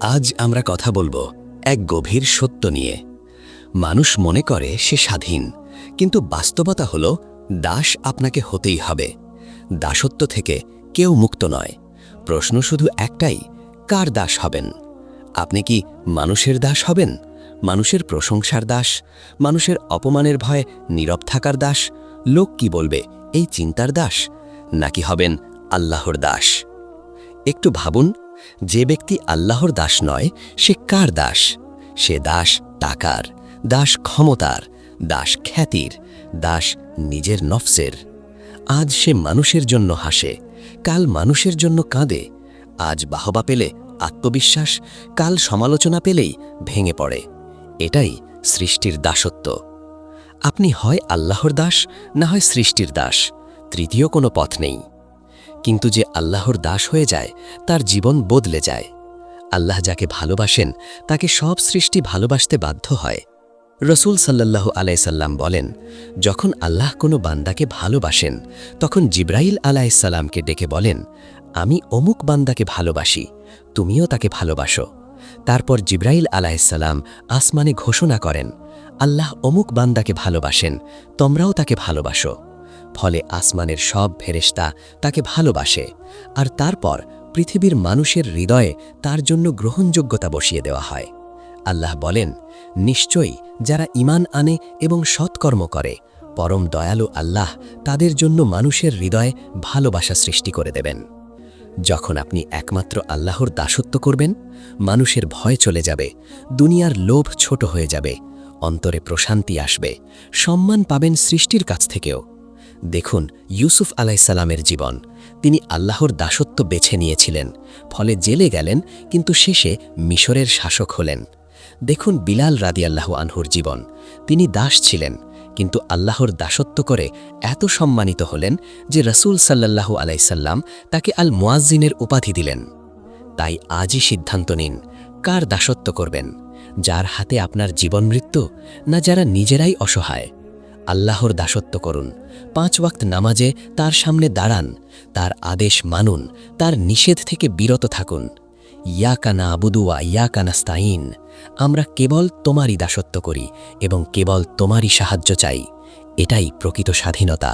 আজ আমরা কথা বলবো এক গভীর সত্য নিয়ে। মানুষ মনে করে সে স্বাধীন, কিন্তু বাস্তবতা হলো দাস আপনাকে হতেই হবে। দাসত্ব থেকে কেউ মুক্ত নয়। প্রশ্ন শুধু একটাই, কার দাস হবেন? আপনি কি মানুষের দাস হবেন? মানুষের প্রশংসার দাস? মানুষের অপমানের ভয়ে নীরব থাকার দাস? লোক কি বলবে এই চিন্তার দাস? নাকি হবেন আল্লাহর দাস? একটু ভাবুন, যে ব্যক্তি আল্লাহর দাস নয় সে কার দাস? সে দাস টাকার, দাস ক্ষমতার, দাস খ্যাতির, দাস নিজের নফসের। আজ সে মানুষের জন্য হাসে, কাল মানুষের জন্য কাঁদে। আজ বাহবা পেলে আত্মবিশ্বাস, কাল সমালোচনা পেলেই ভেঙে পড়ে। এটাই সৃষ্টির দাসত্ব। আপনি হয় আল্লাহর দাস, না হয় সৃষ্টির দাস। তৃতীয় কোনো পথ নেই। কিন্তু যে আল্লাহর দাস হয়ে যায় তার জীবন বদলে যায়। আল্লাহ যাকে ভালোবাসেন তাকে সব সৃষ্টি ভালোবাসতে বাধ্য হয়। রসূল সাল্লাল্লাহু আলাইহি সাল্লাম বলেন, যখন আল্লাহ কোনো বান্দাকে ভালোবাসেন তখন জিবরাইল আলাইহিস সালামকে ডেকে বলেন, আমি অমুক বান্দাকে ভালোবাসি, তুমিও তাকে ভালোবাসো। তারপর জিবরাইল আলাইহিস সালাম আসমানে ঘোষণা করেন, আল্লাহ অমুক বান্দাকে ভালোবাসেন, তোমরাও তাকে ভালোবাসো। ফলে আসমানের সব ফেরেশতা তাকে ভালোবাসে, আর তারপর পৃথিবীর মানুষের হৃদয়ে তার জন্য গ্রহণযোগ্যতা বসিয়ে দেওয়া হয়। আল্লাহ বলেন, নিশ্চয়ই যারা ঈমান আনে এবং সৎকর্ম করে, পরম দয়ালু আল্লাহ তাদের জন্য মানুষের হৃদয়ে ভালোবাসা সৃষ্টি করে দেবেন। যখন আপনি একমাত্র আল্লাহর দাসত্ব করবেন, মানুষের ভয় চলে যাবে, দুনিয়ার লোভ ছোট হয়ে যাবে, অন্তরে প্রশান্তি আসবে, সম্মান পাবেন সৃষ্টির কাছ থেকেও। দেখুন ইউসুফ আলাইহিস সালামের জীবন। তিনি আল্লাহর দাসত্ব বেছে নিয়েছিলেন, ফলে জেলে গেলেন, কিন্তু শেষে মিশরের শাসক হলেন। দেখুন বিলাল রাদিয়াল্লাহু আনহুর জীবন। তিনি দাস ছিলেন, কিন্তু আল্লাহর দাসত্ব করে এত সম্মানিত হলেন যে রাসূল সাল্লাল্লাহু আলাইহি সাল্লাম তাকে আল মুয়াজ্জিনের উপাধি দিলেন। তাই আজই সিদ্ধান্ত নিন, কার দাসত্ব করবেন? যার হাতে আপনার জীবন মৃত্যু, না যারা নিজেরাই অসহায়? আল্লাহর দাসত্ব করুন। 5 ওয়াক্ত নামাজে তার সামনে দাঁড়ান, তার আদেশ মানুন, তার নিষেধ থেকে বিরত থাকুন। ইয়াকা না'বুদু ওয়া ইয়াকা নাস্তাইন। আমরা কেবল তোমারই দাসত্ব করি এবং কেবল তোমারই সাহায্য চাই। এটাই প্রকৃত স্বাধীনতা।